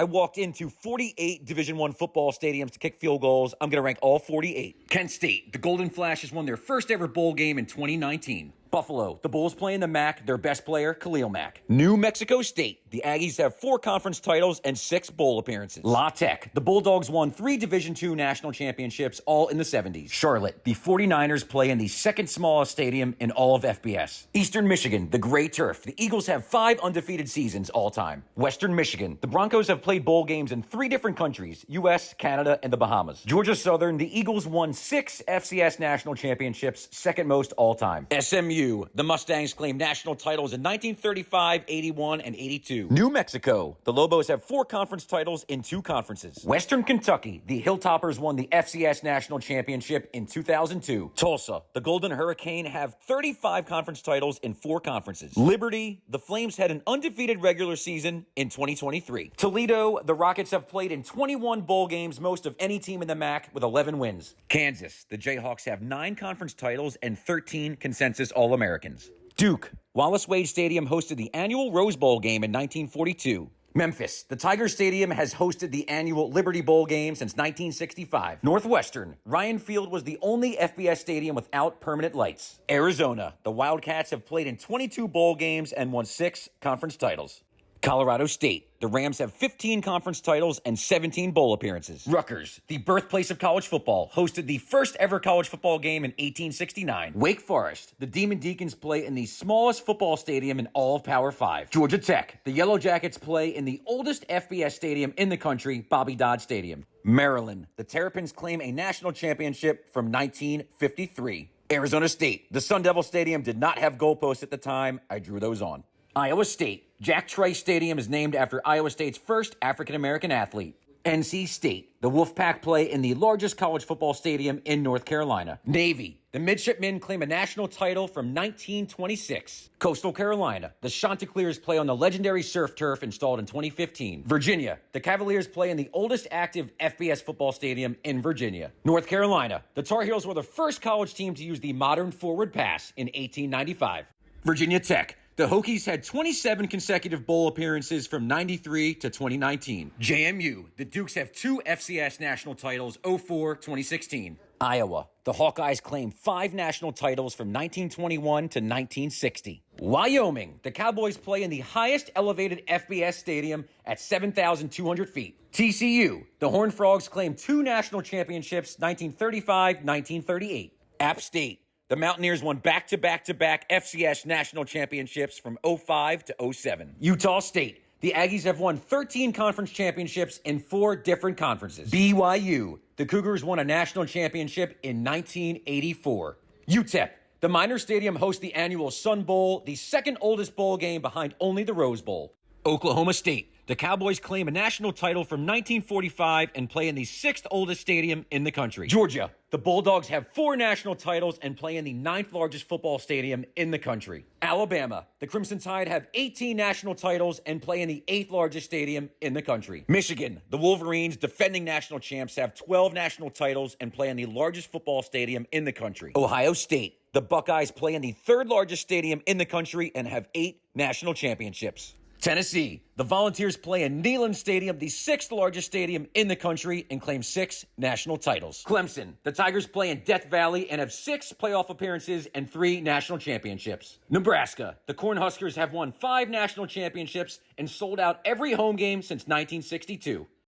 I walked into 48 Division I football stadiums to kick field goals. I'm going to rank all 48. Kent State, the Golden Flashes won their first ever bowl game in 2019. Buffalo, the Bulls play in the MAC, their best player, Khalil Mack. New Mexico State, the Aggies have 4 conference titles and 6 bowl appearances. La Tech, the Bulldogs won 3 Division II national championships, all in the 70s. Charlotte, the 49ers play in the second smallest stadium in all of FBS. Eastern Michigan, the Gray Turf, the Eagles have 5 undefeated seasons all time. Western Michigan, the Broncos have played bowl games in 3 different countries, US, Canada, and the Bahamas. Georgia Southern, the Eagles won 6 FCS national championships, second most all time. SMU, the Mustangs claimed national titles in 1935, 81, and 82. New Mexico, the Lobos have 4 conference titles in 2 conferences. Western Kentucky, the Hilltoppers won the FCS national championship in 2002. Tulsa, the Golden Hurricane have 35 conference titles in 4 conferences. Liberty, the Flames had an undefeated regular season in 2023. Toledo, the Rockets have played in 21 bowl games, most of any team in the MAC, with 11 wins. Kansas, the Jayhawks have 9 conference titles and 13 consensus All-Americans. Duke, Wallace Wade Stadium hosted the annual Rose Bowl game in 1942. Memphis, the Tiger Stadium has hosted the annual Liberty Bowl game since 1965. Northwestern, Ryan Field was the only FBS stadium without permanent lights. Arizona, the Wildcats have played in 22 bowl games and won 6 conference titles. Colorado State, the Rams have 15 conference titles and 17 bowl appearances. Rutgers, the birthplace of college football, hosted the first ever college football game in 1869. Wake Forest, the Demon Deacons play in the smallest football stadium in all of Power 5. Georgia Tech, the Yellow Jackets play in the oldest FBS stadium in the country, Bobby Dodd Stadium. Maryland, the Terrapins claim a national championship from 1953. Arizona State, the Sun Devil Stadium did not have goalposts at the time. I drew those on. Iowa State, Jack Trice Stadium is named after Iowa State's first African-American athlete. NC State, the Wolfpack play in the largest college football stadium in North Carolina. Navy, the Midshipmen claim a national title from 1926. Coastal Carolina, the Chanticleers play on the legendary surf turf installed in 2015. Virginia, the Cavaliers play in the oldest active FBS football stadium in Virginia. North Carolina, the Tar Heels were the first college team to use the modern forward pass in 1895. Virginia Tech, the Hokies had 27 consecutive bowl appearances from 93 to 2019. JMU, the Dukes have 2 FCS national titles, 04-2016. Iowa, the Hawkeyes claim 5 national titles from 1921 to 1960. Wyoming, the Cowboys play in the highest elevated FBS stadium at 7,200 feet. TCU, the Horned Frogs claim 2 national championships, 1935-1938. App State, the Mountaineers won back-to-back-to-back FCS national championships from 05 to 07. Utah State, the Aggies have won 13 conference championships in 4 different conferences. BYU, the Cougars won a national championship in 1984. UTEP, the Miners Stadium hosts the annual Sun Bowl, the second oldest bowl game behind only the Rose Bowl. Oklahoma State, the Cowboys claim a national title from 1945 and play in the 6th oldest stadium in the country. Georgia, the Bulldogs have 4 national titles and play in the 9th largest football stadium in the country. Alabama, the Crimson Tide have 18 national titles and play in the 8th largest stadium in the country. Michigan, the Wolverines, defending national champs, have 12 national titles and play in the largest football stadium in the country. Ohio State, the Buckeyes play in the 3rd largest stadium in the country and have 8 national championships. Tennessee, the Volunteers play in Neyland Stadium, the 6th largest stadium in the country, and claim 6 national titles. Clemson, the Tigers play in Death Valley and have 6 playoff appearances and 3 national championships. Nebraska, the Cornhuskers have won 5 national championships and sold out every home game since 1962.